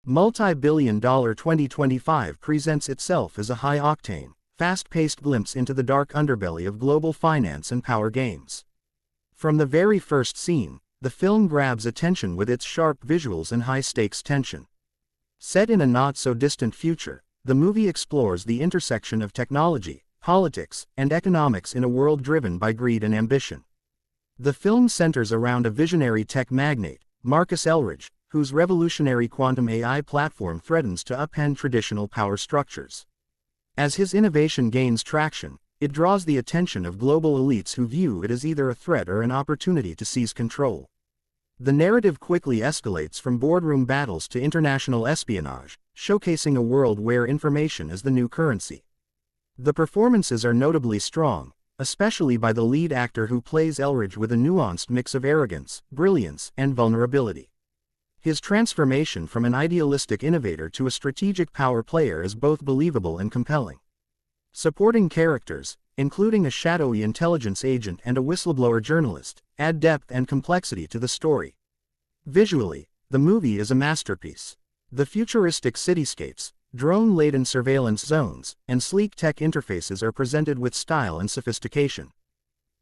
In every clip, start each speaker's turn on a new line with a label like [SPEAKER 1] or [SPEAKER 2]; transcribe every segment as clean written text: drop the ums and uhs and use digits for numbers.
[SPEAKER 1] Multi-billion-dollar 2025 presents itself as a high-octane, fast-paced glimpse into the dark underbelly of global finance and power games. From the very first scene, the film grabs attention with its sharp visuals and high-stakes tension. Set in a not-so-distant future, the movie explores the intersection of technology, politics, and economics in a world driven by greed and ambition. The film centers around a visionary tech magnate, Marcus Elridge, whose revolutionary quantum AI platform threatens to upend traditional power structures. As his innovation gains traction, it draws the attention of global elites who view it as either a threat or an opportunity to seize control. The narrative quickly escalates from boardroom battles to international espionage, showcasing a world where information is the new currency. The performances are notably strong, especially by the lead actor who plays Elridge with a nuanced mix of arrogance, brilliance, and vulnerability. His transformation from an idealistic innovator to a strategic power player is both believable and compelling. Supporting characters, including a shadowy intelligence agent and a whistleblower journalist, add depth and complexity to the story. Visually, the movie is a masterpiece. The futuristic cityscapes, drone-laden surveillance zones, and sleek tech interfaces are presented with style and sophistication.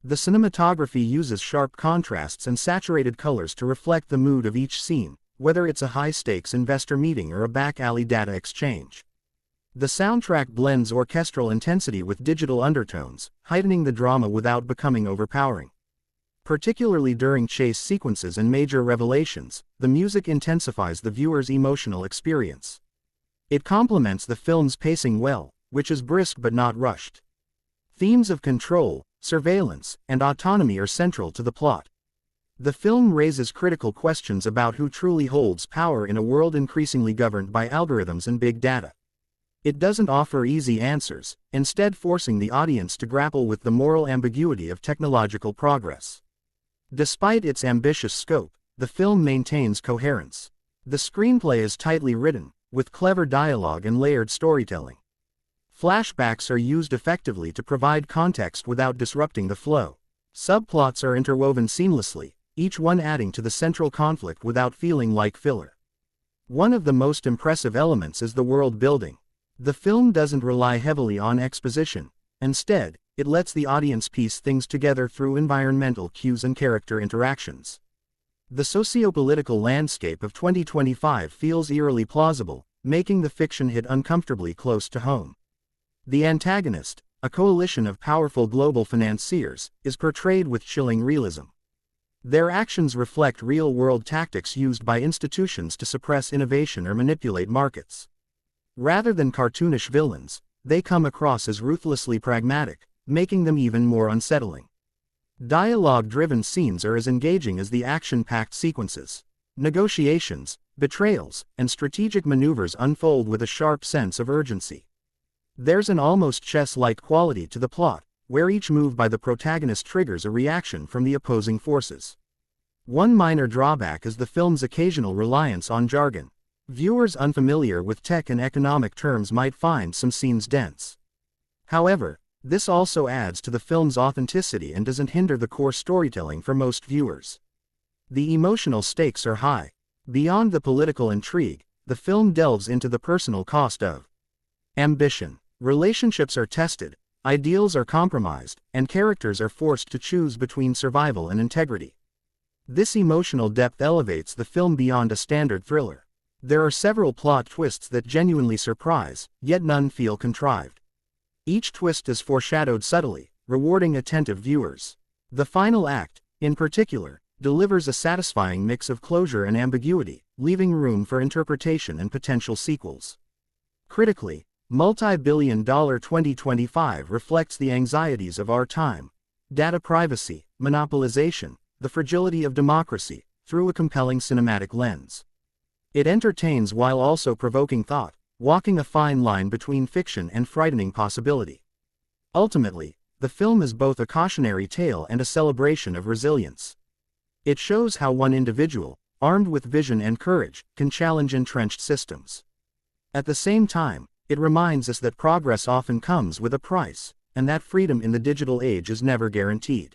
[SPEAKER 1] The cinematography uses sharp contrasts and saturated colors to reflect the mood of each scene, whether it's a high-stakes investor meeting or a back-alley data exchange. The soundtrack blends orchestral intensity with digital undertones, heightening the drama without becoming overpowering. Particularly during chase sequences and major revelations, the music intensifies the viewer's emotional experience. It complements the film's pacing well, which is brisk but not rushed. Themes of control, surveillance, and autonomy are central to the plot. The film raises critical questions about who truly holds power in a world increasingly governed by algorithms and big data. It doesn't offer easy answers, instead forcing the audience to grapple with the moral ambiguity of technological progress. Despite its ambitious scope, the film maintains coherence. The screenplay is tightly written, with clever dialogue and layered storytelling. Flashbacks are used effectively to provide context without disrupting the flow. Subplots are interwoven seamlessly, each one adding to the central conflict without feeling like filler. One of the most impressive elements is the world building. The film doesn't rely heavily on exposition. Instead, it lets the audience piece things together through environmental cues and character interactions. The socio-political landscape of 2025 feels eerily plausible, making the fiction hit uncomfortably close to home. The antagonist, a coalition of powerful global financiers, is portrayed with chilling realism. Their actions reflect real-world tactics used by institutions to suppress innovation or manipulate markets. Rather than cartoonish villains, they come across as ruthlessly pragmatic, making them even more unsettling. Dialogue-driven scenes are as engaging as the action-packed sequences. Negotiations, betrayals, and strategic maneuvers unfold with a sharp sense of urgency. There's an almost chess-like quality to the plot, where each move by the protagonist triggers a reaction from the opposing forces. One minor drawback is the film's occasional reliance on jargon. Viewers unfamiliar with tech and economic terms might find some scenes dense. However, this also adds to the film's authenticity and doesn't hinder the core storytelling for most viewers. The emotional stakes are high. Beyond the political intrigue, the film delves into the personal cost of ambition. Relationships are tested, ideals are compromised, and characters are forced to choose between survival and integrity. This emotional depth elevates the film beyond a standard thriller. There are several plot twists that genuinely surprise, yet none feel contrived. Each twist is foreshadowed subtly, rewarding attentive viewers. The final act, in particular, delivers a satisfying mix of closure and ambiguity, leaving room for interpretation and potential sequels. Critically, multi-billion-dollar 2025 reflects the anxieties of our time: data privacy, monopolization, the fragility of democracy, through a compelling cinematic lens. It entertains while also provoking thought, walking a fine line between fiction and frightening possibility. Ultimately, the film is both a cautionary tale and a celebration of resilience. It shows how one individual, armed with vision and courage, can challenge entrenched systems. At the same time, it reminds us that progress often comes with a price, and that freedom in the digital age is never guaranteed.